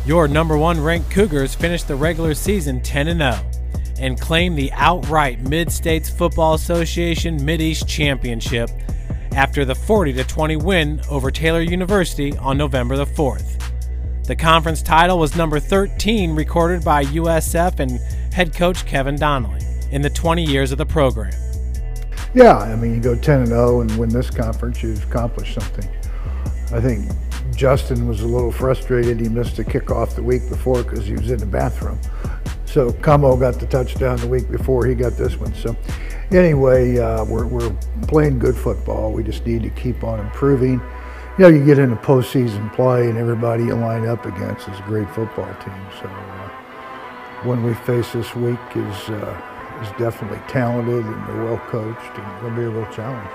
Your #1 ranked Cougars finished the regular season 10-0 and claimed the outright Mid-States Football Association Mid-East Championship after the 40-20 win over Taylor University on November the 4th. The conference title was number 13 recorded by USF and head coach Kevin Donnelly in the 20 years of the program. Yeah, I mean, you go 10-0 and win this conference, you've accomplished something. I think Justin was a little frustrated. He missed a kickoff the week before because he was in the bathroom. So Camo got the touchdown the week before he got this one. So anyway, we're playing good football. We just need to keep on improving. You know, you get into postseason play and everybody you line up against is a great football team. So when we face this week is definitely talented and they're well coached and going to be a real challenge.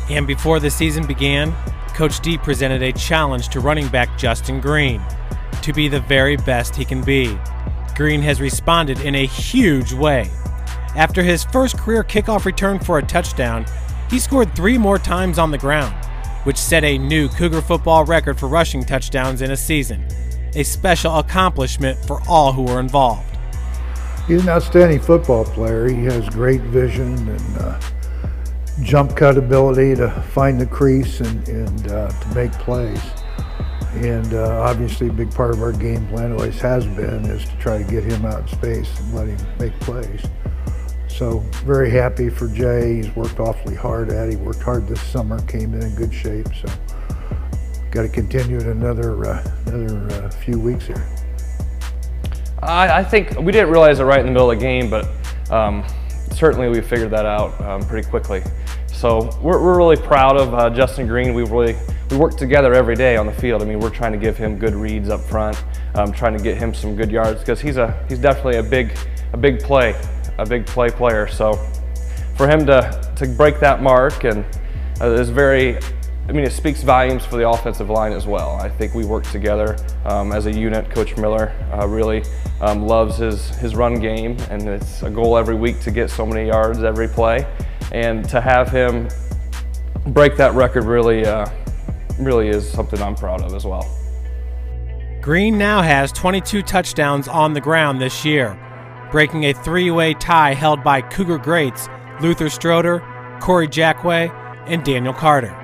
And before the season began, Coach D presented a challenge to running back Justin Green to be the very best he can be. Green has responded in a huge way. After his first career kickoff return for a touchdown, he scored 3 more times on the ground, which set a new Cougar football record for rushing touchdowns in a season, a special accomplishment for all who were involved. He's an outstanding football player. He has great vision and jump cut ability to find the crease and to make plays. And obviously a big part of our game plan always has been is to try to get him out in space and let him make plays. So very happy for Jay. He's worked awfully hard at it. He worked hard this summer, came in good shape. So got to continue it another few weeks here. I think we didn't realize it right in the middle of the game, but certainly we figured that out pretty quickly. So we're really proud of Justin Green. We work together every day on the field. I mean, we're trying to give him good reads up front, trying to get him some good yards because he's definitely a big play player. So for him to break that mark and is very. I mean, it speaks volumes for the offensive line as well. I think we work together as a unit. Coach Miller really loves his run game, and it's a goal every week to get so many yards every play. And to have him break that record really is something I'm proud of as well. Green now has 22 touchdowns on the ground this year, breaking a 3-way tie held by Cougar greats Luther Stroder, Corey Jackway, and Daniel Carter.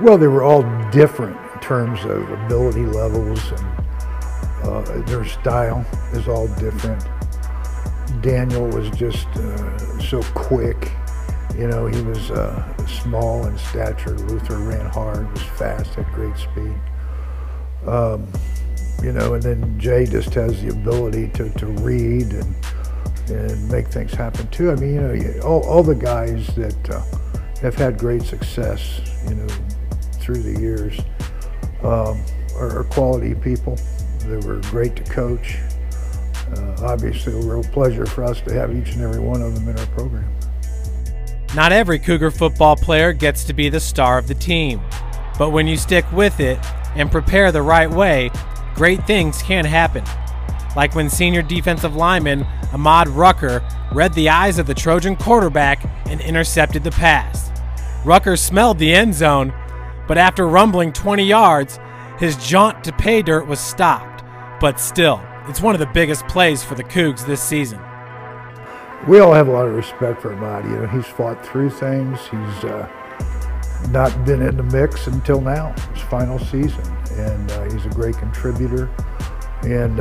Well, they were all different in terms of ability levels, and their style is all different. Daniel was just so quick. You know, he was small in stature. Luther ran hard, was fast, had great speed. You know, and then Jay just has the ability to read and make things happen too. I mean, you know, all the guys that have had great success, you know, through the years are quality people. They were great to coach. Obviously, a real pleasure for us to have each and every one of them in our program. Not every Cougar football player gets to be the star of the team, but when you stick with it and prepare the right way, great things can happen. Like when senior defensive lineman Ahmad Rucker read the eyes of the Trojan quarterback and intercepted the pass. Rucker smelled the end zone, but after rumbling 20 yards, his jaunt to pay dirt was stopped. But still, it's one of the biggest plays for the Cougs this season. We all have a lot of respect for Ahmad. You know, he's fought through things. He's not been in the mix until now, his final season, and he's a great contributor. And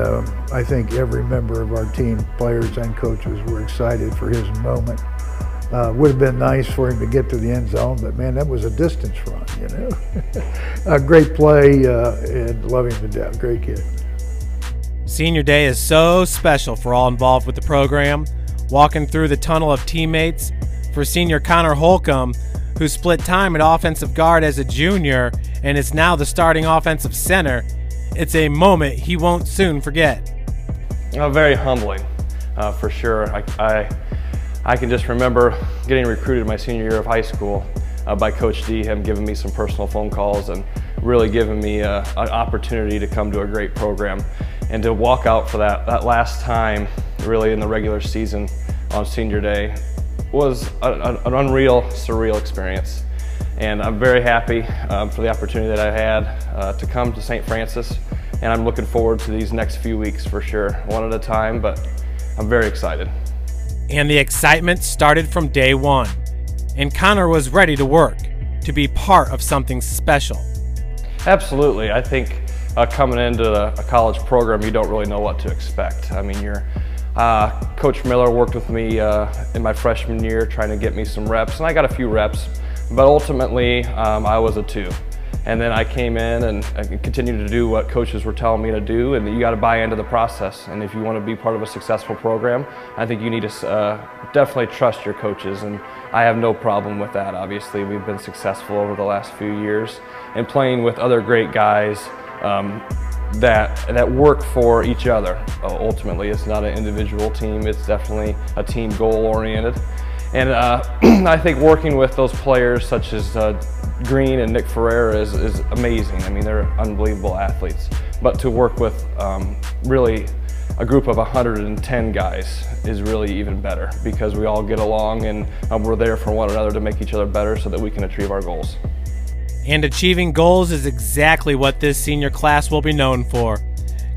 I think every member of our team, players and coaches, were excited for his moment. Would have been nice for him to get to the end zone, but man, that was a distance run, you know. A great play and love him to death. Great kid. Senior Day is so special for all involved with the program. Walking through the tunnel of teammates for senior Connor Holcomb, who split time at offensive guard as a junior and is now the starting offensive center, it's a moment he won't soon forget. Very humbling, for sure. I can just remember getting recruited my senior year of high school by Coach D, him giving me some personal phone calls and really giving me an opportunity to come to a great program. And to walk out for that last time, really in the regular season on senior day, was an unreal, surreal experience. And I'm very happy for the opportunity that I had to come to St. Francis and I'm looking forward to these next few weeks for sure, one at a time, but I'm very excited. And the excitement started from day one, and Connor was ready to work, to be part of something special. Absolutely. I think coming into a college program, you don't really know what to expect. I mean, Coach Miller worked with me in my freshman year trying to get me some reps, and I got a few reps, but ultimately I was a 2. And then I came in and I continued to do what coaches were telling me to do, and you got to buy into the process. And if you want to be part of a successful program, I think you need to definitely trust your coaches, and I have no problem with that. Obviously, we've been successful over the last few years and playing with other great guys that work for each other. Ultimately, it's not an individual team, it's definitely a team goal-oriented. And I think working with those players such as Green and Nick Ferreira is amazing. I mean, they're unbelievable athletes. But to work with really a group of 110 guys is really even better, because we all get along and we're there for one another to make each other better so that we can achieve our goals. And achieving goals is exactly what this senior class will be known for.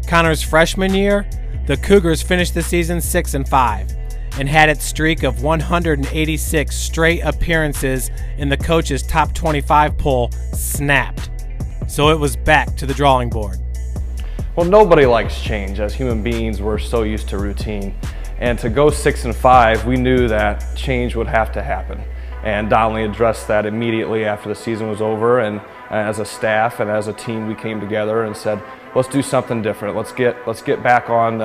Connor's freshman year, the Cougars finished the season 6-5. And had its streak of 186 straight appearances in the coach's top 25 poll snapped. So it was back to the drawing board. Well, nobody likes change. As human beings, we're so used to routine. And to go 6-5, we knew that change would have to happen. And Donnelly addressed that immediately after the season was over, and as a staff and as a team we came together and said, let's do something different. Let's get back on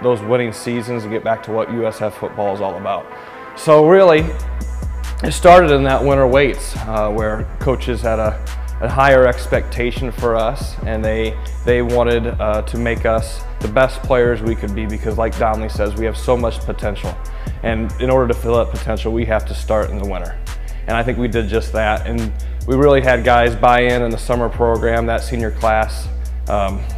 those winning seasons and get back to what USF football is all about. So really, it started in that winter weights where coaches had a higher expectation for us, and they wanted to make us the best players we could be, because like Donnelly says, we have so much potential. And in order to fill that potential, we have to start in the winter. And I think we did just that. And we really had guys buy in the summer program. That senior class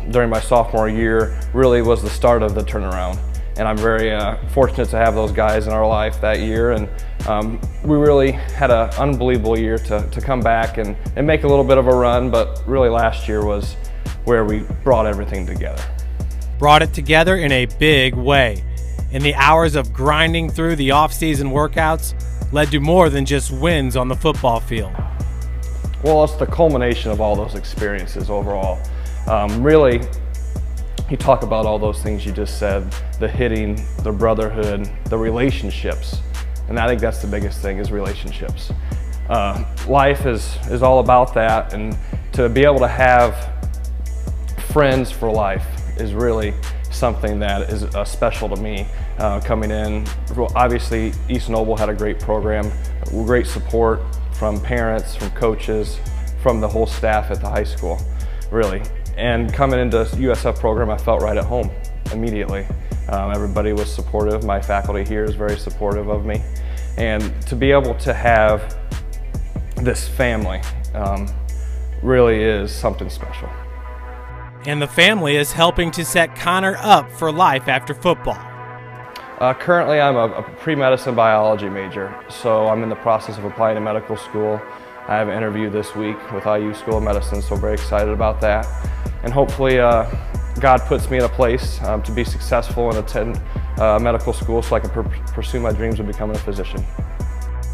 during my sophomore year really was the start of the turnaround. And I'm very fortunate to have those guys in our life that year. And we really had an unbelievable year to come back and make a little bit of a run. But really last year was where we brought everything together. Brought it together in a big way. And the hours of grinding through the off-season workouts led to more than just wins on the football field. Well, it's the culmination of all those experiences overall. Really, you talk about all those things you just said, the hitting, the brotherhood, the relationships. And I think that's the biggest thing, is relationships. Life is all about that, and to be able to have friends for life is really something that is special to me. Coming in, obviously East Noble had a great program, great support from parents, from coaches, from the whole staff at the high school, really. And coming into USF program, I felt right at home immediately. Everybody was supportive. My faculty here is very supportive of me. And to be able to have this family really is something special. And the family is helping to set Connor up for life after football. Currently, I'm a pre-medicine biology major, so I'm in the process of applying to medical school. I have an interview this week with IU School of Medicine, so very excited about that. And hopefully God puts me in a place to be successful and attend medical school so I can pursue my dreams of becoming a physician.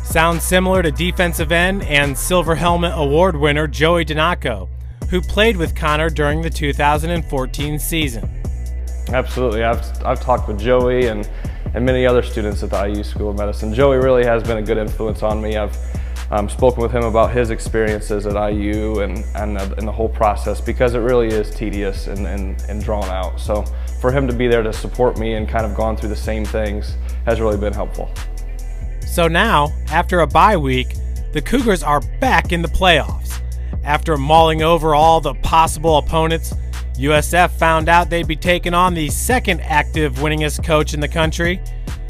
Sounds similar to defensive end and Silver Helmet Award winner Joey Donaco, who played with Connor during the 2014 season. Absolutely. I've talked with Joey and many other students at the IU School of Medicine. Joey really has been a good influence on me. I've spoken with him about his experiences at IU and the whole process, because it really is tedious and drawn out. So for him to be there to support me and kind of gone through the same things has really been helpful. So now, after a bye week, the Cougars are back in the playoffs. After mulling over all the possible opponents, USF found out they'd be taking on the second active winningest coach in the country,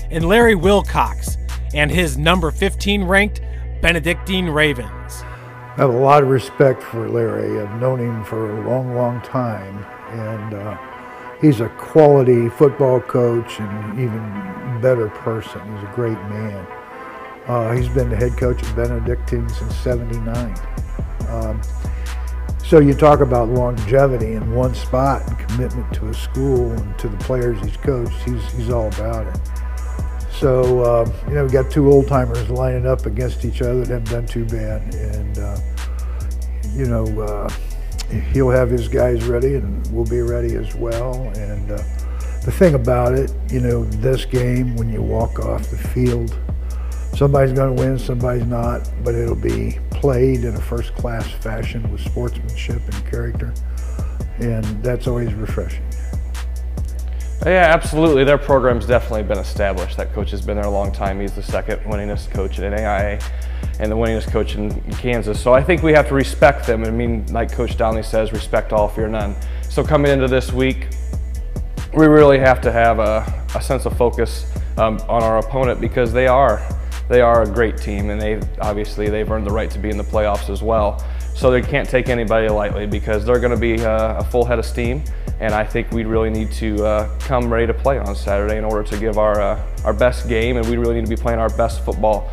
in Larry Wilcox and his number 15 ranked Benedictine Ravens. I have a lot of respect for Larry. I've known him for a long, long time, and he's a quality football coach and even better person. He's a great man. He's been the head coach of Benedictine since '79. So you talk about longevity in one spot and commitment to a school and to the players he's coached, he's all about it. So, you know, we got two old timers lining up against each other that haven't done too bad. And, you know, he'll have his guys ready and we'll be ready as well. And the thing about it, you know, this game, when you walk off the field, somebody's going to win, somebody's not, but it'll be played in a first-class fashion with sportsmanship and character, and that's always refreshing. Yeah, absolutely. Their program's definitely been established. That coach has been there a long time. He's the second winningest coach at NAIA and the winningest coach in Kansas. So I think we have to respect them. I mean, like Coach Donnelly says, respect all, fear none. So coming into this week, we really have to have a sense of focus on our opponent, because they are a great team, and they've earned the right to be in the playoffs as well. So they can't take anybody lightly, because they're going to be a full head of steam. And I think we really need to come ready to play on Saturday in order to give our best game, and we really need to be playing our best football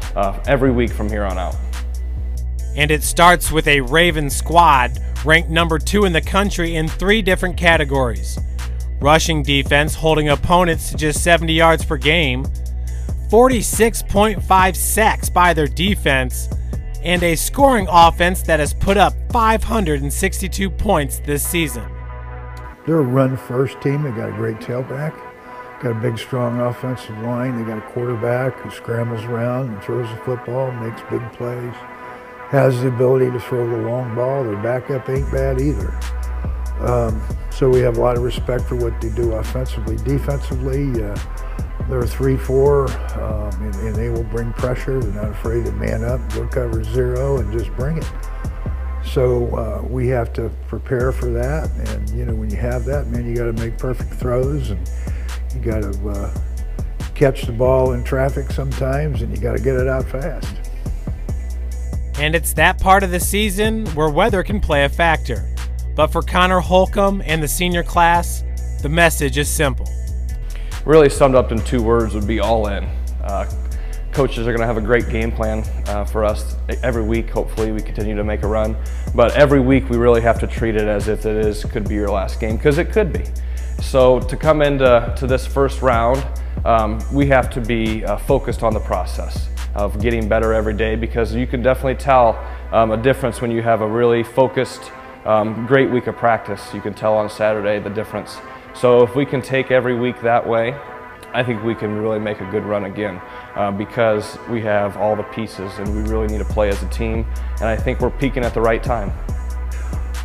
every week from here on out. And it starts with a Raven squad ranked number 2 in the country in 3 different categories. Rushing defense holding opponents to just 70 yards per game, 46.5 sacks by their defense, and a scoring offense that has put up 562 points this season. They're a run-first team. They got a great tailback, got a big, strong offensive line. They got a quarterback who scrambles around and throws the football, makes big plays, has the ability to throw the long ball. Their backup ain't bad either. So we have a lot of respect for what they do offensively. Defensively, they're 3-4, and they will bring pressure. They're not afraid to man up, go cover 0, and just bring it. So we have to prepare for that, and you know, when you have that, man, you got to make perfect throws, and you got to catch the ball in traffic sometimes, and you got to get it out fast. And it's that part of the season where weather can play a factor. But for Connor Holcomb and the senior class, the message is simple. Really summed up in 2 words would be all in. Coaches are going to have a great game plan for us every week. Hopefully we continue to make a run, but every week we really have to treat it as if could be your last game, because it could be. So to come into this first round, we have to be focused on the process of getting better every day, because you can definitely tell a difference when you have a really focused, great week of practice. You can tell on Saturday the difference. So if we can take every week that way, I think we can really make a good run again, because we have all the pieces and we really need to play as a team, and I think we're peaking at the right time.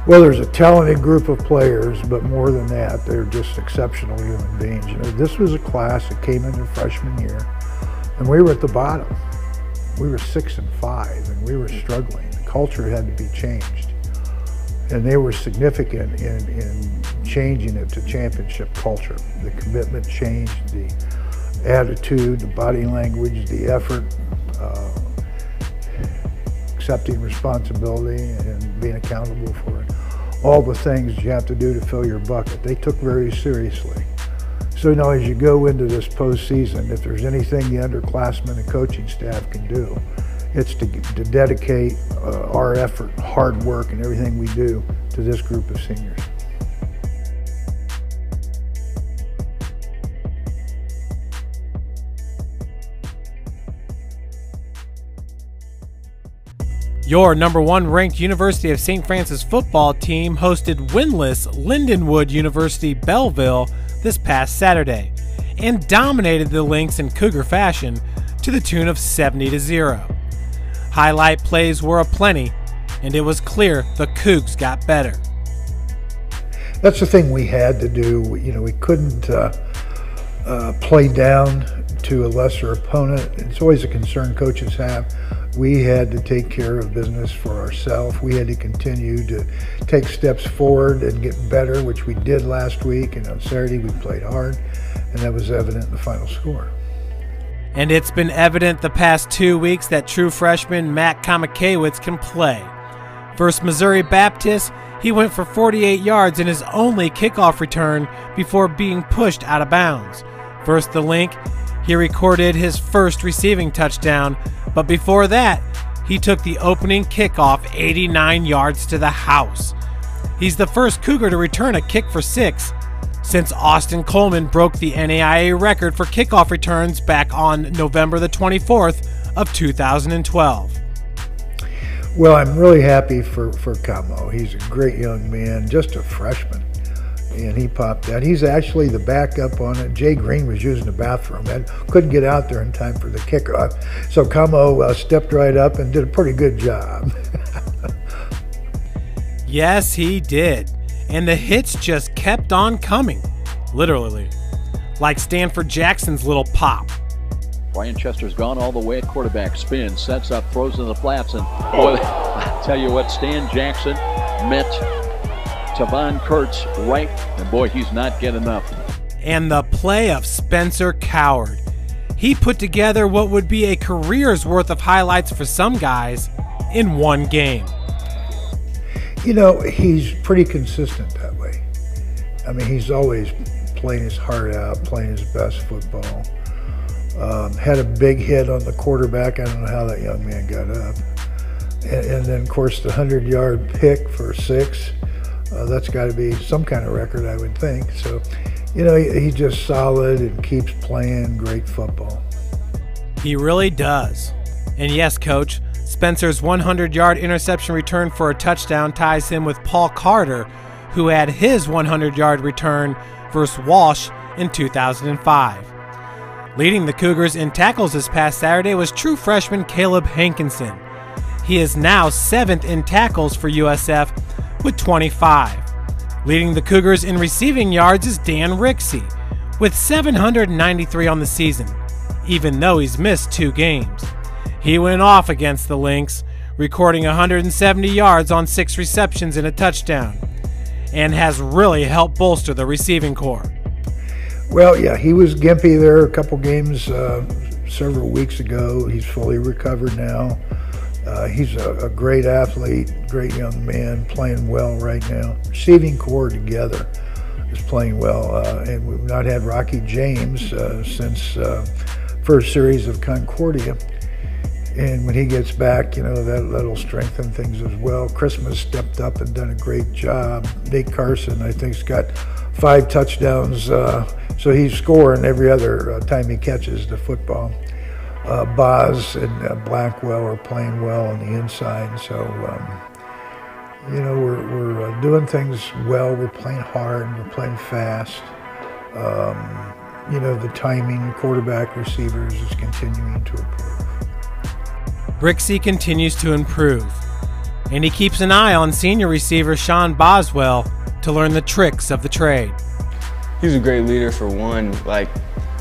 Well, there's a talented group of players, but more than that, they're just exceptional human beings. You know, this was a class that came in their freshman year, and we were at the bottom. We were 6-5, and we were struggling. The culture had to be changed. And they were significant in changing it to championship culture. The commitment changed, the attitude, the body language, the effort, accepting responsibility and being accountable for it. All the things you have to do to fill your bucket, they took very seriously. So now as you go into this postseason, if there's anything the underclassmen and coaching staff can do, it's to dedicate our effort, hard work, and everything we do to this group of seniors. Your number 1 ranked University of St. Francis football team hosted winless Lindenwood University Belleville this past Saturday and dominated the Lynx in Cougar fashion to the tune of 70-0. Highlight plays were aplenty, and it was clear the Cougs got better. That's the thing we had to do. You know, we couldn't play down to a lesser opponent. It's always a concern coaches have. We had to take care of business for ourselves. We had to continue to take steps forward and get better, which we did last week. And on Saturday we played hard, and that was evident in the final score. And it's been evident the past 2 weeks that true freshman Matt Kamakewicz can play. Versus Missouri Baptist, he went for 48 yards in his only kickoff return before being pushed out of bounds. Versus the Link, he recorded his first receiving touchdown, but before that, he took the opening kickoff 89 yards to the house, He's the first Cougar to return a kick for 6 since Austin Coleman broke the NAIA record for kickoff returns back on November the 24th of 2012. Well, I'm really happy for Camo. He's a great young man, just a freshman, and he popped out. He's actually the backup on it. Jay Green was using the bathroom and couldn't get out there in time for the kickoff, so Camo stepped right up and did a pretty good job. Yes, he did. And the hits just kept on coming, literally, like Stanford Jackson's little pop. Brian Chester's gone all the way at quarterback, spin, sets up, throws in the flats, and boy, I tell you what, Stan Jackson met Tavon Kurtz right, and boy, he's not getting up. And the play of Spencer Coward. He put together what would be a career's worth of highlights for some guys in one game. You know, he's pretty consistent that way. I mean, he's always playing his heart out, playing his best football. Had a big hit on the quarterback. I don't know how that young man got up. And then, of course, the 100-yard pick for 6. That's got to be some kind of record, I would think. So, you know, he's just solid and keeps playing great football. He really does. And yes, Coach, Spencer's 100-yard interception return for a touchdown ties him with Paul Carter, who had his 100-yard return versus Walsh in 2005. Leading the Cougars in tackles this past Saturday was true freshman Caleb Hankinson. He is now 7th in tackles for USF with 25. Leading the Cougars in receiving yards is Dan Rixey with 793 on the season, even though he's missed 2 games. He went off against the Lynx, recording 170 yards on 6 receptions and a touchdown, and has really helped bolster the receiving corps. Well, yeah, he was gimpy there a couple games several weeks ago. He's fully recovered now. He's a great athlete, great young man, playing well right now. Receiving corps together is playing well, and we've not had Rocky James since first series of Concordia. And when he gets back, you know, that'll strengthen things as well. Christmas stepped up and done a great job. Nate Carson, I think, has got 5 touchdowns, so he's scoring every other time he catches the football. Boz and Blackwell are playing well on the inside, so you know, we're doing things well. We're playing hard. We're playing fast. You know, the timing, quarterback, receivers is continuing to improve. Rixey continues to improve, and he keeps an eye on senior receiver Sean Boswell to learn the tricks of the trade. He's a great leader for one, like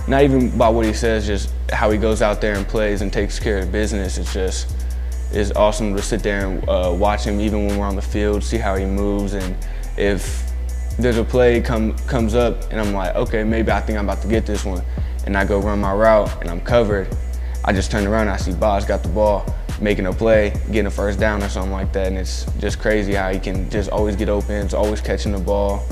not even by what he says, just how he goes out there and plays and takes care of business. It's awesome to sit there and watch him even when we're on the field, see how he moves, and if there's a play comes up and I'm like, okay, maybe I think I'm about to get this one, and I go run my route and I'm covered, I just turn around and I see Boz got the ball, making a play, getting a first down or something like that, and it's just crazy how he can just always get open, it's always catching the ball.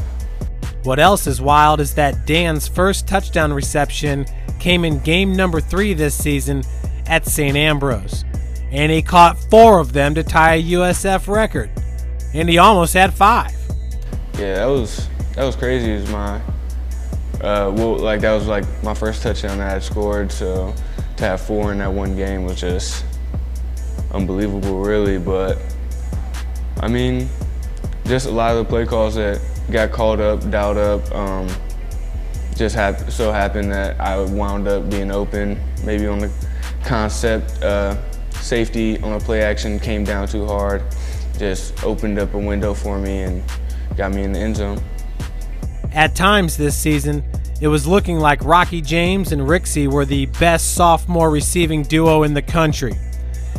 What else is wild is that Dan's first touchdown reception came in game number 3 this season at St. Ambrose, and he caught 4 of them to tie a USF record, and he almost had 5. Yeah, that was crazy. It was my that was like my first touchdown that I had scored, so to have 4 in that one game was just unbelievable, really. But I mean, just a lot of the play calls that got called up, dialed up, just so happened that I wound up being open. Maybe on the concept, safety on a play action came down too hard, just opened up a window for me and got me in the end zone. At times this season, it was looking like Rocky James and Rixey were the best sophomore receiving duo in the country,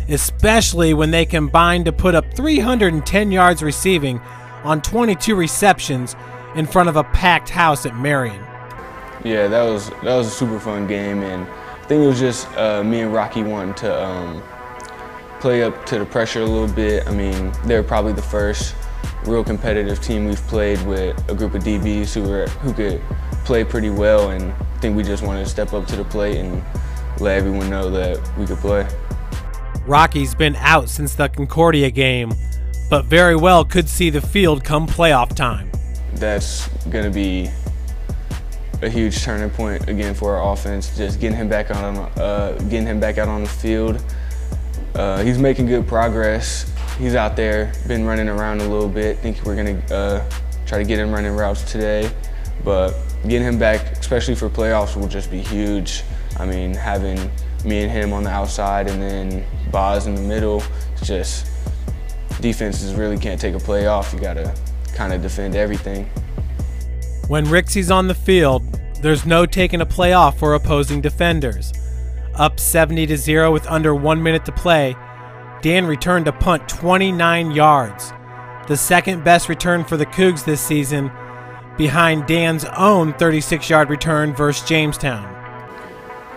especially when they combined to put up 310 yards receiving on 22 receptions in front of a packed house at Marion. Yeah, that was a super fun game, and I think it was just me and Rocky wanting to play up to the pressure a little bit. I mean, they're probably the first real competitive team we've played with a group of DBs who could play pretty well, and I think we just wanted to step up to the plate and let everyone know that we could play. Rocky's been out since the Concordia game, but very well could see the field come playoff time. That's going to be a huge turning point again for our offense. Just getting him back out on the field. He's making good progress. He's out there, been running around a little bit. Think we're going to try to get him running routes today, but getting him back, especially for playoffs, will just be huge. I mean, having me and him on the outside and then Boz in the middle, it's just defenses really can't take a play off. You got to kind of defend everything. When Rixey's on the field, there's no taking a play off for opposing defenders. Up 70-0 with under 1 minute to play, Dan returned a punt 29 yards, the second best return for the Cougs this season, behind Dan's own 36-yard return versus Jamestown.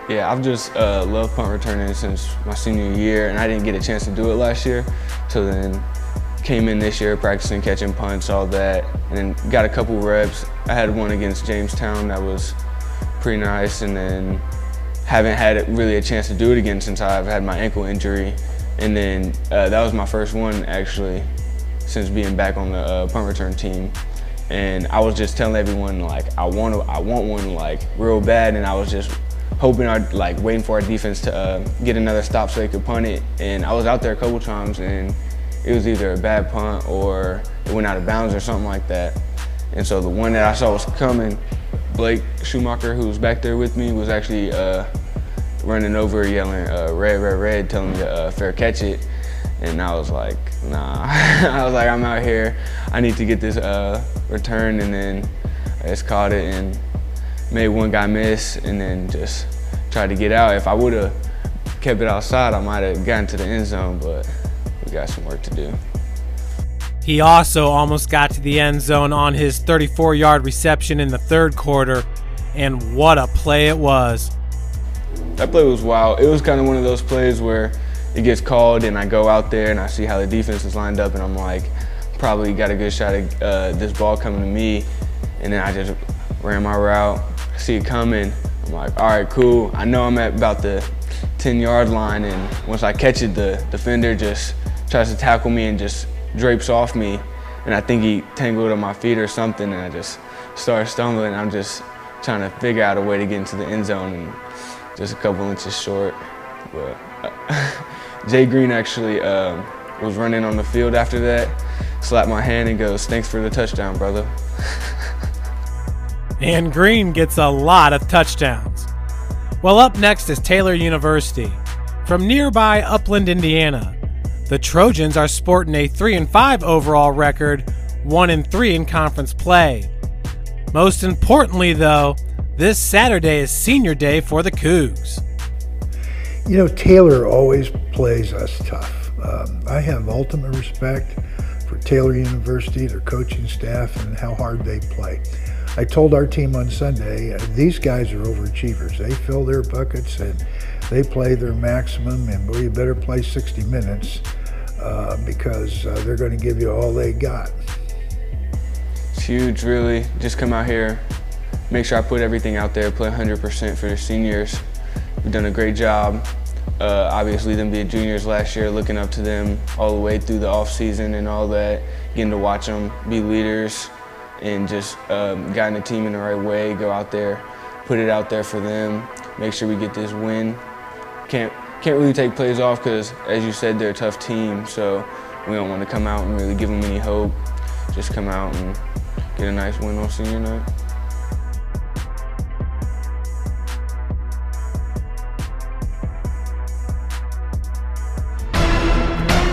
Yeah, I've just loved punt returning since my senior year, and I didn't get a chance to do it last year. So then came in this year practicing catching punts, all that, and then got a couple reps. I had one against Jamestown that was pretty nice, and then haven't had really a chance to do it again since I've had my ankle injury. And then that was my first one actually since being back on the punt return team. And I was just telling everyone like I want one like real bad, and I was just hoping, waiting for our defense to get another stop so they could punt it. And I was out there a couple times, and it was either a bad punt or it went out of bounds or something like that. And so the one that I saw was coming, Blake Schumacher, who was back there with me, was actually running over yelling red, red, red, telling me to fair catch it. And I was like, nah. I was like, I'm out here. I need to get this return. And then I just caught it and made one guy miss and then just tried to get out. If I would have kept it outside, I might have gotten to the end zone, but we got some work to do. He also almost got to the end zone on his 34-yard reception in the third quarter, and what a play it was. That play was wild. It was kind of one of those plays where it gets called and I go out there and I see how the defense is lined up and I'm like, probably got a good shot at this ball coming to me. And then I just ran my route, see it coming. I'm like, all right, cool. I know I'm at about the 10-yard line, and once I catch it, the defender just tries to tackle me and just drapes off me. And I think he tangled on my feet or something, and I just started stumbling. I'm just trying to figure out a way to get into the end zone, and just a couple inches short. But Jay Green actually was running on the field after that, slapped my hand and goes, "Thanks for the touchdown, brother." And Green gets a lot of touchdowns. Well, up next is Taylor University. From nearby Upland, Indiana, the Trojans are sporting a 3-5 overall record, 1-3 in conference play. Most importantly, though, this Saturday is senior day for the Cougs. You know, Taylor always plays us tough. I have ultimate respect for Taylor University, their coaching staff, and how hard they play. I told our team on Sunday, these guys are overachievers. They fill their buckets and they play their maximum, and we better play 60 minutes because they're going to give you all they got. It's huge, really. Just come out here, make sure I put everything out there, play 100% for the seniors. We've done a great job. Obviously, them being juniors last year, looking up to them all the way through the off season and all that, getting to watch them be leaders and just guiding the team in the right way, go out there, put it out there for them, make sure we get this win. Can't really take plays off because, as you said, they're a tough team, so we don't want to come out and really give them any hope. Just come out and get a nice win on senior night.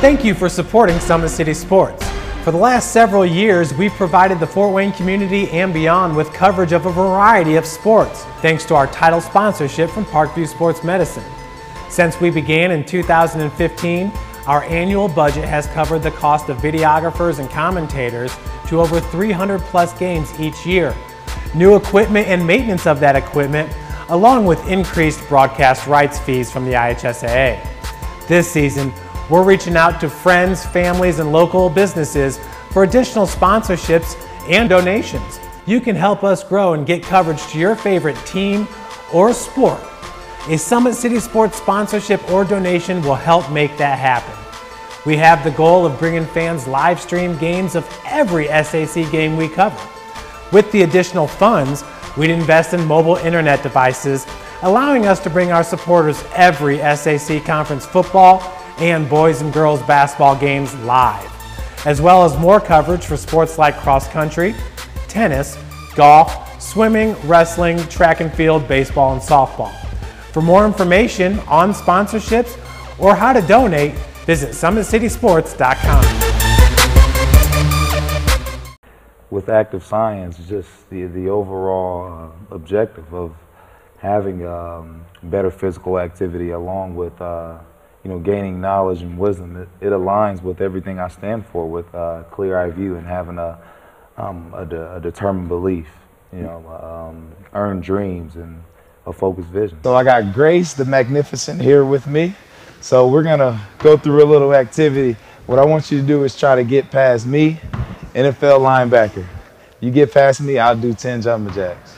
Thank you for supporting Summit City Sports. For the last several years, we've provided the Fort Wayne community and beyond with coverage of a variety of sports, thanks to our title sponsorship from Parkview Sports Medicine. Since we began in 2015, our annual budget has covered the cost of videographers and commentators to over 300 plus games each year. New equipment and maintenance of that equipment, along with increased broadcast rights fees from the IHSAA. This season, we're reaching out to friends, families, and local businesses for additional sponsorships and donations. You can help us grow and get coverage to your favorite team or sport. A Summit City Sports sponsorship or donation will help make that happen. We have the goal of bringing fans live stream games of every SAC game we cover. With the additional funds, we'd invest in mobile internet devices, allowing us to bring our supporters every SAC conference football and boys and girls basketball games live, as well as more coverage for sports like cross country, tennis, golf, swimming, wrestling, track and field, baseball, and softball. For more information on sponsorships or how to donate, visit summitcitysports.com. With active science, just the overall objective of having better physical activity along with gaining knowledge and wisdom, it aligns with everything I stand for, with clear-eye view and having a determined belief, earned dreams and a focused vision. So I got Grace the Magnificent here with me. So we're gonna go through a little activity. What I want you to do is try to get past me, NFL linebacker. You get past me, I'll do 10 jumping jacks.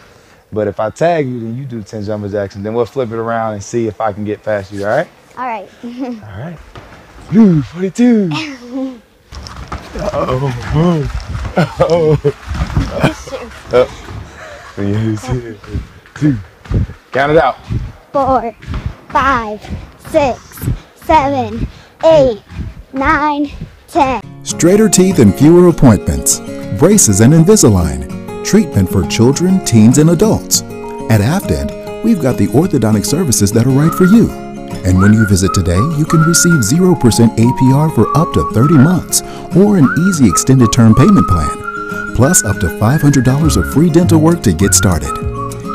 But if I tag you, then you do 10 jumping jacks, and then we'll flip it around and see if I can get past you, all right? All right. All right. Blue 42. Two. Count it out. 4, 5, 6, 7, 8, 9, 10. Straighter teeth and fewer appointments. Braces and Invisalign. Treatment for children, teens, and adults. At Afdent, we've got the orthodontic services that are right for you. And when you visit today, you can receive 0% APR for up to 30 months or an easy extended term payment plan, plus up to $500 of free dental work to get started.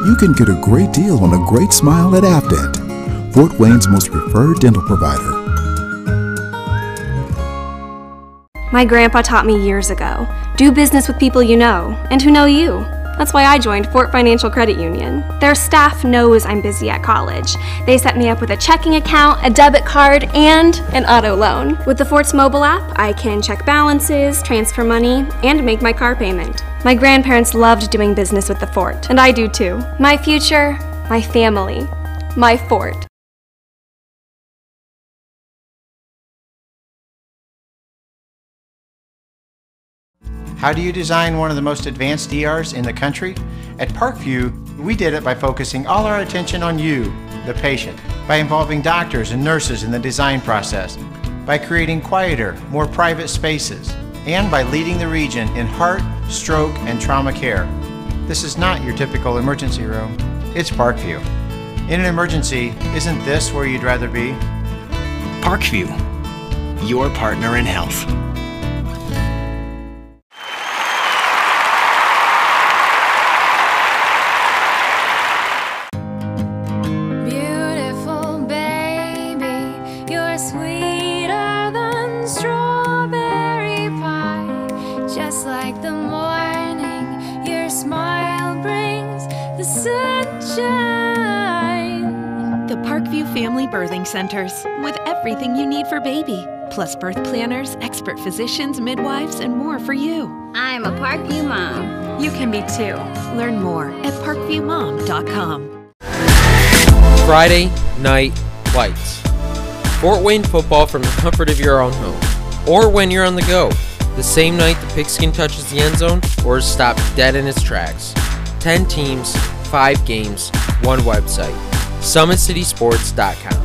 You can get a great deal on a great smile at Afdent, Fort Wayne's most preferred dental provider. My grandpa taught me years ago, do business with people you know and who know you. That's why I joined Fort Financial Credit Union. Their staff knows I'm busy at college. They set me up with a checking account, a debit card, and an auto loan. With the Fort's mobile app, I can check balances, transfer money, and make my car payment. My grandparents loved doing business with the Fort, and I do too. My future, my family, my Fort. How do you design one of the most advanced ERs in the country? At Parkview, we did it by focusing all our attention on you, the patient, by involving doctors and nurses in the design process, by creating quieter, more private spaces, and by leading the region in heart, stroke, and trauma care. This is not your typical emergency room. It's Parkview. In an emergency, isn't this where you'd rather be? Parkview, your partner in health. Family Birthing Centers, with everything you need for baby, plus birth planners, expert physicians, midwives, and more for you. I'm a Parkview mom. You can be too. Learn more at parkviewmom.com. Friday Night Lights. Fort Wayne football from the comfort of your own home, or when you're on the go. The same night the pigskin touches the end zone or is stopped dead in its tracks. 10 teams, 5 games, 1 website. SummitCitySports.com.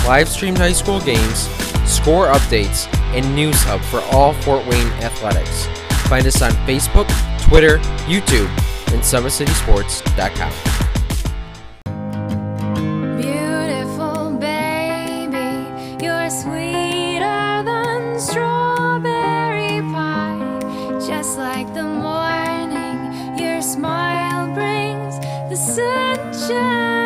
Live streamed high school games, score updates, and news hub for all Fort Wayne athletics. Find us on Facebook, Twitter, YouTube, and SummitCitySports.com. Beautiful baby, you're sweeter than strawberry pie. Just like the morning, your smile brings the sunshine.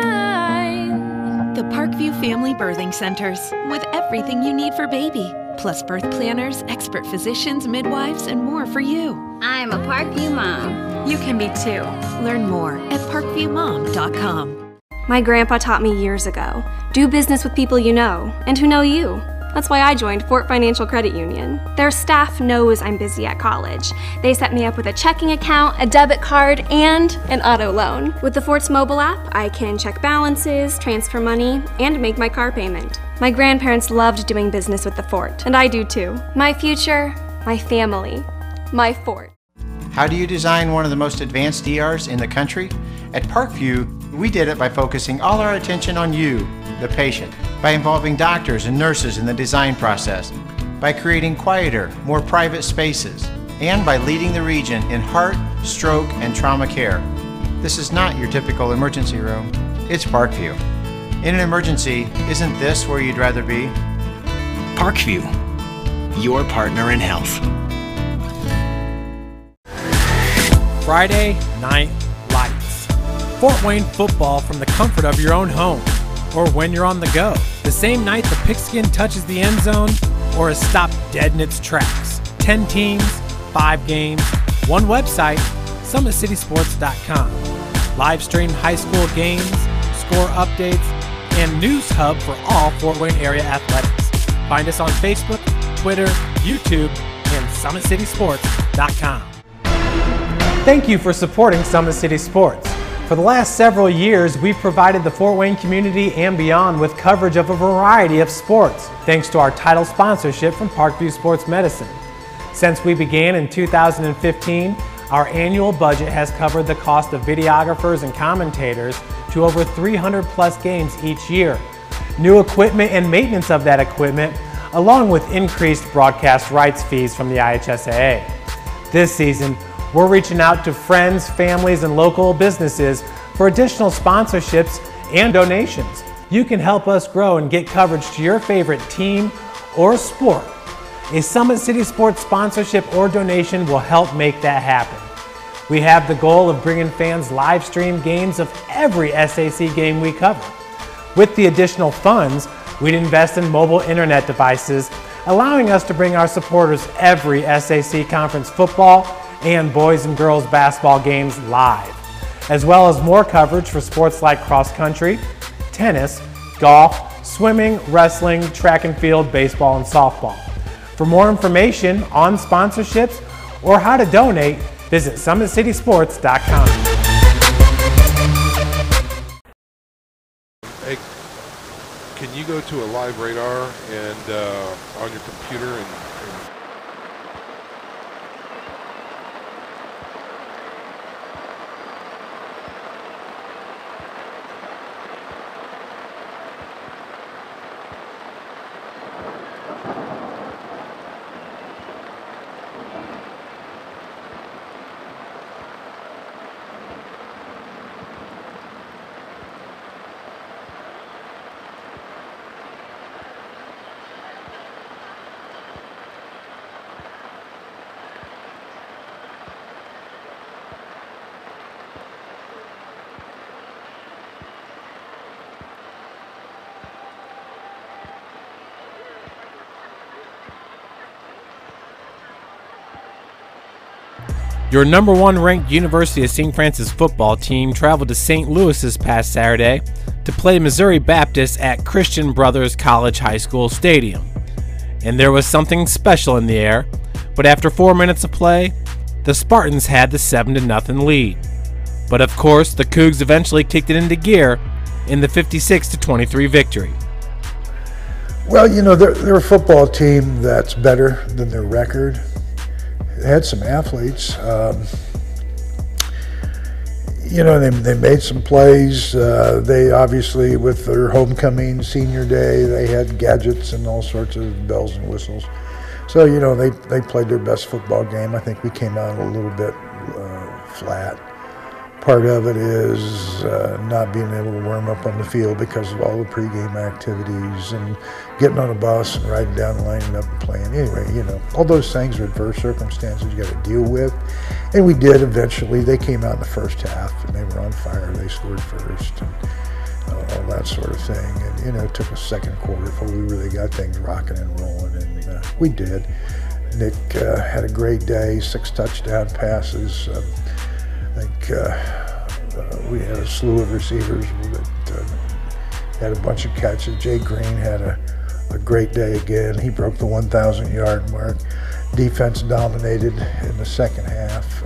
The Parkview Family Birthing Centers, with everything you need for baby, plus birth planners, expert physicians, midwives, and more for you. I'm a Parkview mom. You can be too. Learn more at parkviewmom.com. My grandpa taught me years ago, do business with people you know and who know you. That's why I joined Fort Financial Credit Union. Their staff knows I'm busy at college. They set me up with a checking account, a debit card, and an auto loan. With the Fort's mobile app, I can check balances, transfer money, and make my car payment. My grandparents loved doing business with the fort, and I do too. My future, my family, my fort. How do you design one of the most advanced ERs in the country? At Parkview, we did it by focusing all our attention on you, the patient, by involving doctors and nurses in the design process, by creating quieter, more private spaces, and by leading the region in heart, stroke, and trauma care. This is not your typical emergency room. It's Parkview. In an emergency, isn't this where you'd rather be? Parkview, your partner in health. Friday Night Lights. Fort Wayne football from the comfort of your own home, or when you're on the go. The same night the pigskin touches the end zone, or is stopped dead in its tracks. 10 teams, 5 games, one website, SummitCitySports.com. Live streamed high school games, score updates, and news hub for all Fort Wayne area athletics. Find us on Facebook, Twitter, YouTube, and SummitCitySports.com. Thank you for supporting Summit City Sports. For the last several years, we've provided the Fort Wayne community and beyond with coverage of a variety of sports, thanks to our title sponsorship from Parkview Sports Medicine. Since we began in 2015, our annual budget has covered the cost of videographers and commentators to over 300 plus games each year. New equipment and maintenance of that equipment, along with increased broadcast rights fees from the IHSAA. This season, we're reaching out to friends, families, and local businesses for additional sponsorships and donations. You can help us grow and get coverage to your favorite team or sport. A Summit City Sports sponsorship or donation will help make that happen. We have the goal of bringing fans live stream games of every SAC game we cover. With the additional funds, we'd invest in mobile internet devices, allowing us to bring our supporters every SAC conference football and boys and girls basketball games live, as well as more coverage for sports like cross country, tennis, golf, swimming, wrestling, track and field, baseball, and softball. For more information on sponsorships or how to donate, visit SummitCitySports.com. Hey, can you go to a live radar and on your computer and Your number 1 ranked University of St. Francis football team traveled to St. Louis this past Saturday to play Missouri Baptist at Christian Brothers College High School Stadium. And there was something special in the air, but after 4 minutes of play, the Spartans had the 7-0 lead. But of course, the Cougs eventually kicked it into gear in the 56-23 victory. Well, you know, they're a football team that's better than their record. They had some athletes. You know, they made some plays. They obviously, with their homecoming, senior day, they had gadgets and all sorts of bells and whistles. So, you know, they played their best football game. I think we came out a little bit flat. Part of it is not being able to warm up on the field because of all the pregame activities and getting on a bus and riding down and lining up and playing. Anyway, you know, all those things are adverse circumstances you got to deal with. And we did eventually. They came out in the first half and they were on fire. They scored first and all that sort of thing. And, you know, it took a second quarter before we really got things rocking and rolling. And we did. Nick had a great day, 6 touchdown passes. I think we had a slew of receivers that had a bunch of catches. Jay Green had a great day again. He broke the 1,000-yard mark. Defense dominated in the second half,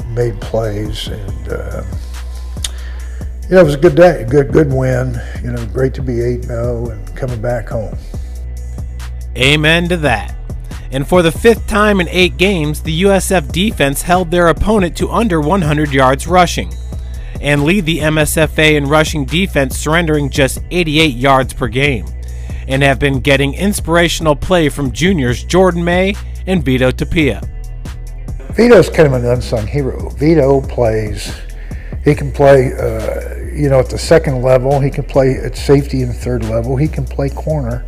made plays, and You know, it was a good day, good win. You know, great to be 8-0 and coming back home. Amen to that. And for the 5th time in 8 games, the USF defense held their opponent to under 100 yards rushing and lead the MSFA in rushing defense, surrendering just 88 yards per game, and have been getting inspirational play from juniors Jordan May and Vito Tapia. Vito's kind of an unsung hero. Vito plays, he can play, you know, at the 2nd level. He can play at safety in the 3rd level. He can play corner.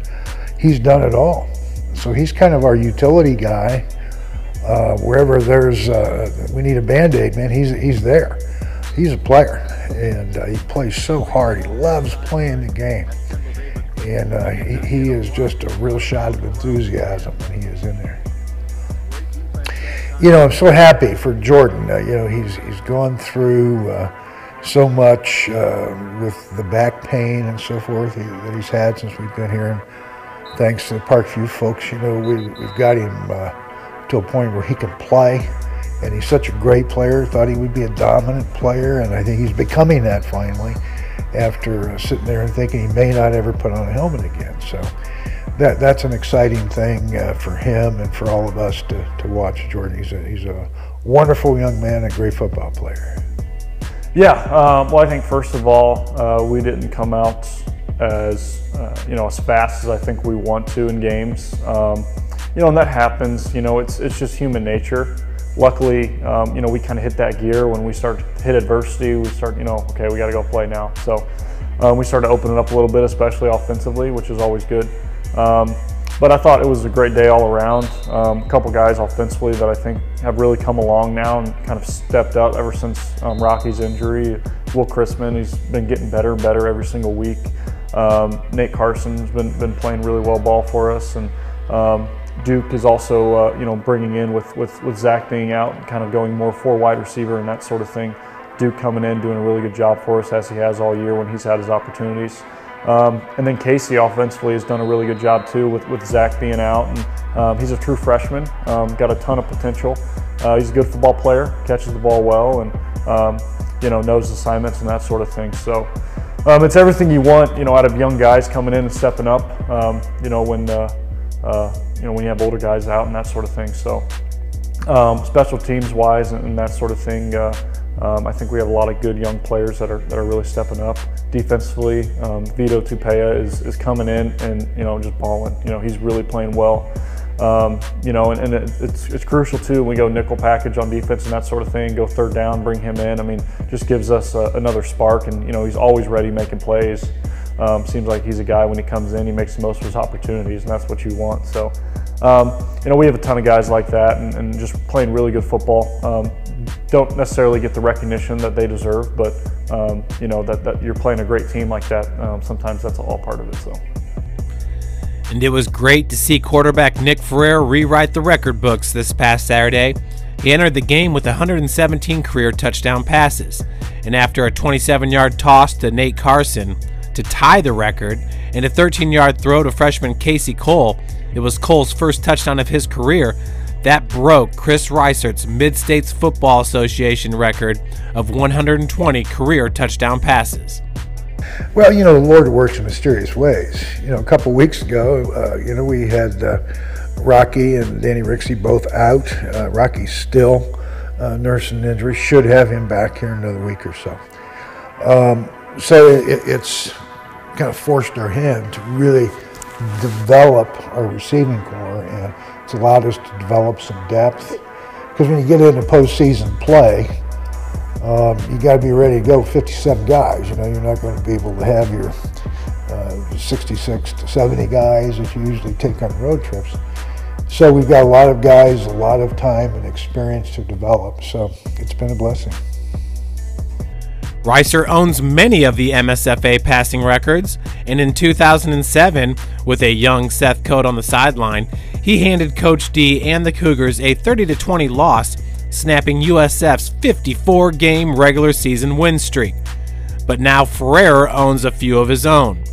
He's done it all. So he's kind of our utility guy. Wherever there's, we need a Band-Aid, man, he's there. He's a player, and he plays so hard. He loves playing the game. And he is just a real shot of enthusiasm when he is in there. You know, I'm so happy for Jordan. You know, he's gone through so much with the back pain and so forth that he's had since we've been here. And thanks to the Parkview folks, you know, we've got him to a point where he can play. And he's such a great player. Thought he would be a dominant player, and I think he's becoming that finally after sitting there and thinking he may not ever put on a helmet again. So that's an exciting thing for him and for all of us to watch Jordan. He's a wonderful young man, a great football player. Yeah, well, I think first of all, we didn't come out as you know, as fast as I think we want to in games. You know, and that happens. You know, it's just human nature. Luckily, you know, we kind of hit that gear when we start to hit adversity. We start, you know, okay, we got to go play now. So we started to open it up a little bit, especially offensively, which is always good. But I thought it was a great day all around. A couple guys offensively that I think have really come along now and kind of stepped up ever since Rocky's injury. Will Chrisman, he's been getting better and better every single week. Nate Carson's been playing really well ball for us, and Duke is also, you know, bringing in with Zach being out and kind of going more for wide receiver and that sort of thing. Duke coming in, doing a really good job for us as he has all year when he's had his opportunities. And then Casey offensively has done a really good job too with Zach being out. And he's a true freshman, got a ton of potential. He's a good football player, catches the ball well, and you know, knows assignments and that sort of thing. So it's everything you want, you know, out of young guys coming in and stepping up. You know, when you know, when you have older guys out and that sort of thing. So special teams wise and that sort of thing, I think we have a lot of good young players that are really stepping up. Defensively, Vito Tapia is coming in and, you know, just balling. You know, he's really playing well. You know, and it's crucial too when we go nickel package on defense and that sort of thing, go 3rd down, bring him in. I mean, just gives us another spark, and, you know, he's always ready making plays. Seems like he's a guy, when he comes in, he makes the most of his opportunities, and that's what you want. So, you know, we have a ton of guys like that and just playing really good football. Don't necessarily get the recognition that they deserve, but, you know, that you're playing a great team like that, sometimes that's all part of it. So. And it was great to see quarterback Nick Ferrer rewrite the record books this past Saturday. He entered the game with 117 career touchdown passes, and after a 27-yard toss to Nate Carson to tie the record and a 13-yard throw to freshman Casey Cole, it was Cole's first touchdown of his career. That broke Chris Reisert's Mid-States Football Association record of 120 career touchdown passes. Well, you know, the Lord works in mysterious ways. You know, a couple weeks ago, you know, we had Rocky and Danny Rixey both out. Rocky's still nursing an injury. Should have him back here in another week or so. So it's kind of forced our hand to really develop our receiving corps, and it's allowed us to develop some depth. Because when you get into postseason play, you got to be ready to go 57 guys. You know, you're not going to be able to have your 66 to 70 guys that you usually take on road trips. So we've got a lot of guys, a lot of time and experience to develop. So it's been a blessing. Reiser owns many of the MSFA passing records, and in 2007, with a young Seth Coate on the sideline, he handed Coach D and the Cougars a 30-20 loss, snapping USF's 54-game regular season win streak. But now Ferrer owns a few of his own.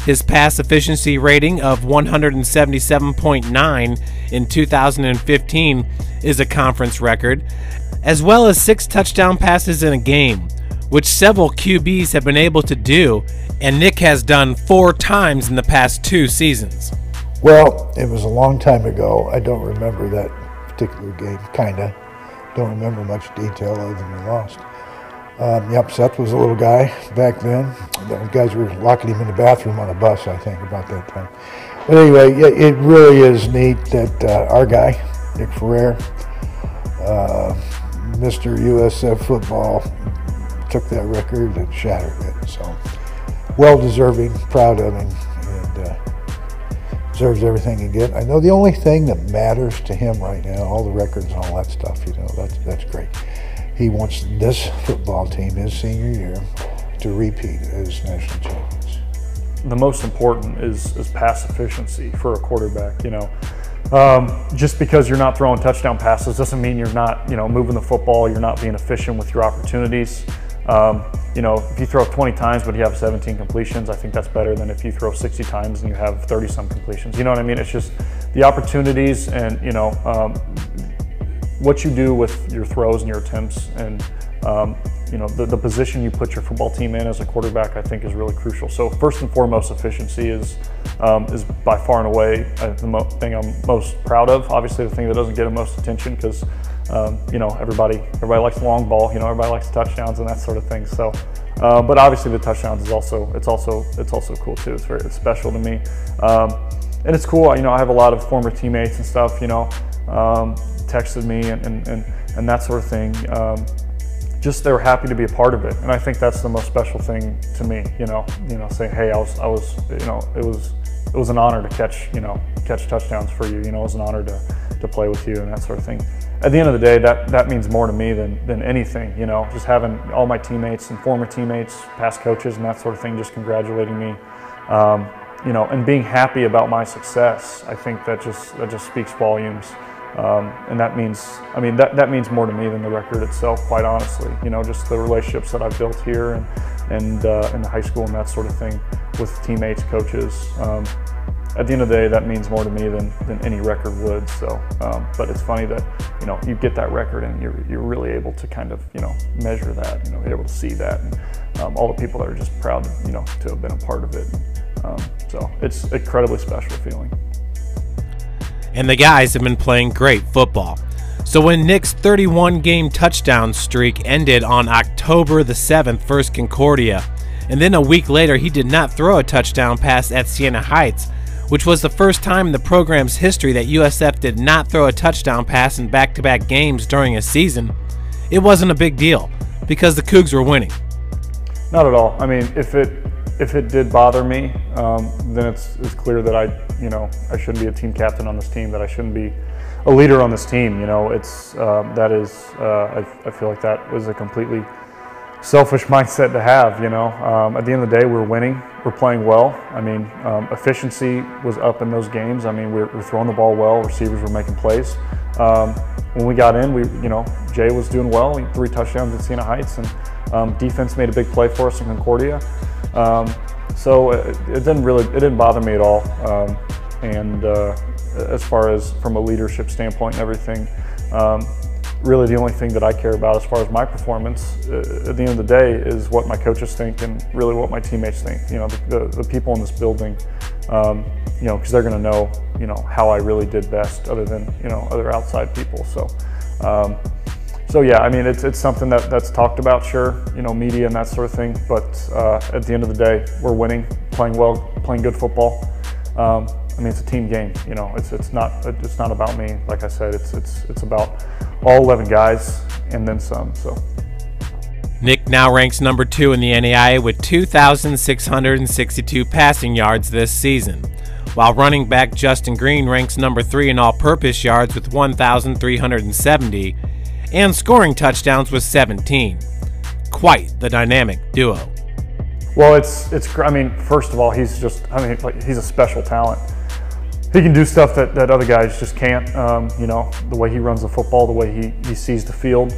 His pass efficiency rating of 177.9 in 2015 is a conference record, as well as 6 touchdown passes in a game, which several QBs have been able to do, and Nick has done 4 times in the past 2 seasons. Well, it was a long time ago. I don't remember that particular game, kinda. Don't remember much detail other than we lost. Yep, Seth was a little guy back then. The guys were locking him in the bathroom on a bus, I think, about that time. But anyway, it really is neat that our guy, Nick Ferrer, Mr. USF football, took that record and shattered it. So, well-deserving, proud of him, and deserves everything he gets. I know the only thing that matters to him right now, all the records and all that stuff, you know, that's great. He wants this football team, his senior year, to repeat as national champions. The most important is pass efficiency for a quarterback, you know. Just because you're not throwing touchdown passes doesn't mean you're not, you know, moving the football, you're not being efficient with your opportunities. You know, if you throw 20 times but you have 17 completions, I think that's better than if you throw 60 times and you have 30-some completions. You know what I mean? It's just the opportunities and, you know, what you do with your throws and your attempts, and you know, the position you put your football team in as a quarterback, I think, is really crucial. So first and foremost, efficiency is by far and away the thing I'm most proud of. Obviously, the thing that doesn't get the most attention, because you know, everybody likes the long ball. You know, everybody likes touchdowns and that sort of thing. So, but obviously, the touchdowns is also cool too. It's special to me, and it's cool. You know, I have a lot of former teammates and stuff. You know. Texted me and that sort of thing. Just they were happy to be a part of it, and I think that's the most special thing to me. You know, saying, hey, I was, you know, it was an honor to catch touchdowns for you. You know, it was an honor to play with you and that sort of thing. At the end of the day, that means more to me than anything. You know, just having all my teammates and former teammates, past coaches, and that sort of thing, just congratulating me. You know, and being happy about my success. I think that just speaks volumes. And that means, I mean, that means more to me than the record itself, quite honestly. You know, just the relationships that I've built here and in the high school and that sort of thing with teammates, coaches. At the end of the day, that means more to me than any record would. So, but it's funny that, you know, you get that record and you're really able to kind of, you know, measure that, you know, you're able to see that, and all the people that are just proud, you know, to have been a part of it. So it's an incredibly special feeling. And the guys have been playing great football. So when Nick's 31-game touchdown streak ended on October the 7th versus Concordia, and then a week later he did not throw a touchdown pass at Siena Heights, which was the first time in the program's history that USF did not throw a touchdown pass in back-to-back games during a season, it wasn't a big deal because the Cougs were winning. Not at all. I mean, if it did bother me, then it's clear that I shouldn't be a team captain on this team, that I shouldn't be a leader on this team. You know, I feel like that was a completely selfish mindset to have. You know, at the end of the day, we're winning, we're playing well. I mean, efficiency was up in those games. I mean, we're throwing the ball well, receivers were making plays. When we got in, Jay was doing well. He had 3 touchdowns at Siena Heights, and defense made a big play for us in Concordia. So it didn't bother me at all. As far as from a leadership standpoint and everything, really the only thing that I care about as far as my performance at the end of the day is what my coaches think and really what my teammates think. You know, the people in this building, you know, because they're going to know, you know, how I really did best other than, you know, other outside people. So yeah, I mean, it's something that's talked about, sure, you know, media and that sort of thing. But at the end of the day, we're winning, playing well, playing good football. I mean, it's a team game. You know, it's not about me. Like I said, it's about all 11 guys and then some. So. Nick now ranks number 2 in the NAIA with 2,662 passing yards this season, while running back Justin Green ranks number 3 in all-purpose yards with 1,370. And scoring touchdowns with 17. Quite the dynamic duo. Well, I mean, first of all, he's a special talent. He can do stuff that other guys just can't. You know, the way he runs the football, the way he sees the field.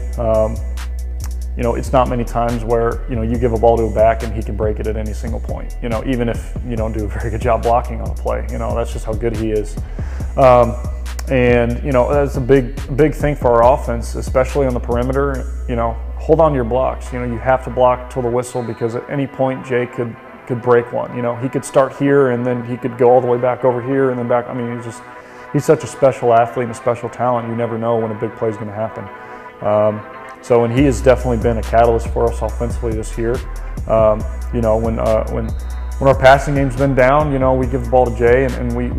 You know, it's not many times where, you know, you give a ball to a back and he can break it at any single point. You know, even if you don't do a very good job blocking on a play. You know, that's just how good he is. And, you know, that's a big thing for our offense, especially on the perimeter, you know, hold on to your blocks. You know, you have to block till the whistle, because at any point Jay could break one. You know, he could start here and then he could go all the way back over here and then back. I mean, he's such a special athlete and a special talent. You never know when a big play is going to happen. And he has definitely been a catalyst for us offensively this year. You know, when our passing game's been down, you know, we give the ball to Jay, and we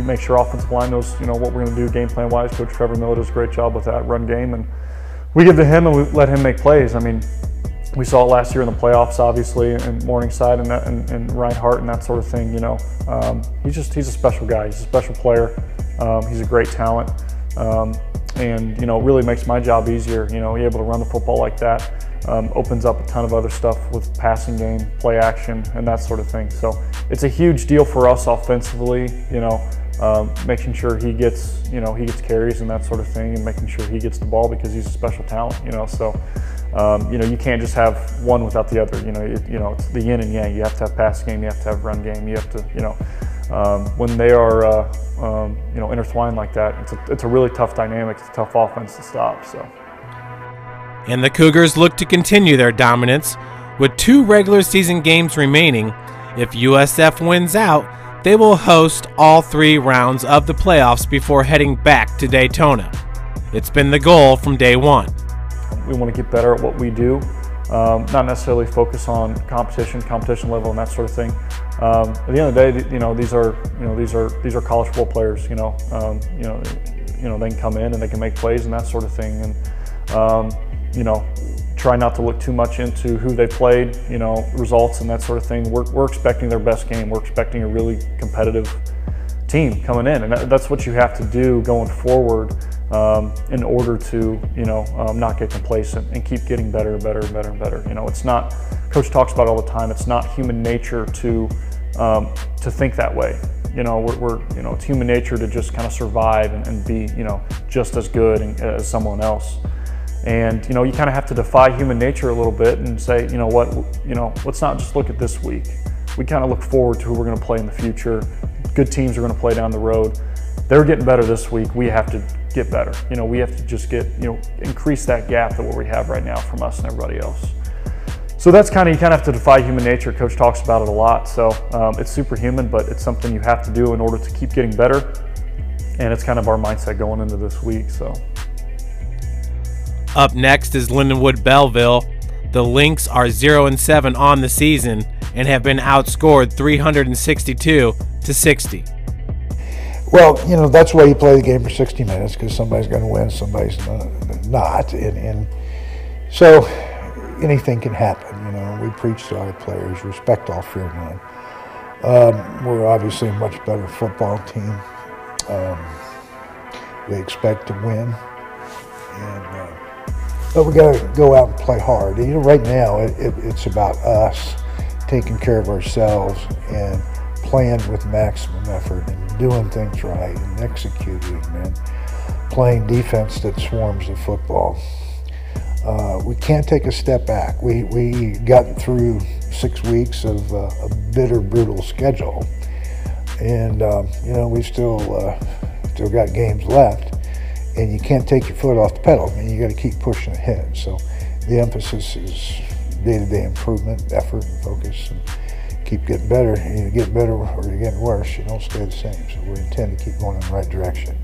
make sure offensive line knows, you know, what we're going to do game plan wise. Coach Trevor Miller does a great job with that run game, and we give to him and we let him make plays. I mean, we saw it last year in the playoffs, obviously, and Morningside and Reinhardt and that sort of thing. You know, he's a special guy. He's a special player. He's a great talent, and you know, really makes my job easier. You know, able to run the football like that opens up a ton of other stuff with passing game, play action, and that sort of thing. So it's a huge deal for us offensively. You know, making sure he gets carries and that sort of thing, and making sure he gets the ball because he's a special talent. You know, so. You know, you can't just have one without the other. You know, it's the yin and yang. You have to have pass game. You have to have run game. You have to, you know, when they are, you know, intertwined like that, it's a really tough dynamic. It's a tough offense to stop. So. And the Cougars look to continue their dominance with 2 regular season games remaining. If USF wins out, they will host all 3 rounds of the playoffs before heading back to Daytona. It's been the goal from day one. We want to get better at what we do, not necessarily focus on competition level and that sort of thing. At the end of the day, you know, these are college football players. You know, they can come in and they can make plays and that sort of thing. And you know, try not to look too much into who they played. You know, results and that sort of thing. We're expecting their best game. We're expecting a really competitive team coming in, and that's what you have to do going forward. In order to, you know, not get complacent and keep getting better and better and better and better. You know, it's not, Coach talks about it all the time, it's not human nature to think that way. You know, you know, it's human nature to just kind of survive and be, you know, just as good as someone else. And, you know, you kind of have to defy human nature a little bit and say, you know what, let's not just look at this week. We kind of look forward to who we're going to play in the future. Good teams are going to play down the road. They're getting better this week. We have to get better. You know, we have to just increase that gap to what we have right now from us and everybody else. So that's you kind of have to defy human nature. Coach talks about it a lot. So it's superhuman, but it's something you have to do in order to keep getting better. And it's kind of our mindset going into this week. So. Up next is Lindenwood Belleville. The Lynx are 0-7 on the season and have been outscored 362-60. Well, you know, that's why you play the game for 60 minutes, because somebody's going to win, somebody's not. And so anything can happen. You know, we preach to our players, respect all, fear none. We're obviously a much better football team. We expect to win. But we got to go out and play hard. You know, right now it's about us taking care of ourselves and playing with maximum effort and doing things right and executing and playing defense that swarms the football. We can't take a step back. We got through 6 weeks of a bitter, brutal schedule, and you know, we still got games left, and you can't take your foot off the pedal. I mean, you got to keep pushing ahead. So the emphasis is day-to-day improvement, effort, and focus, and keep getting better. You get better or you're getting worse. You don't stay the same. So we intend to keep going in the right direction.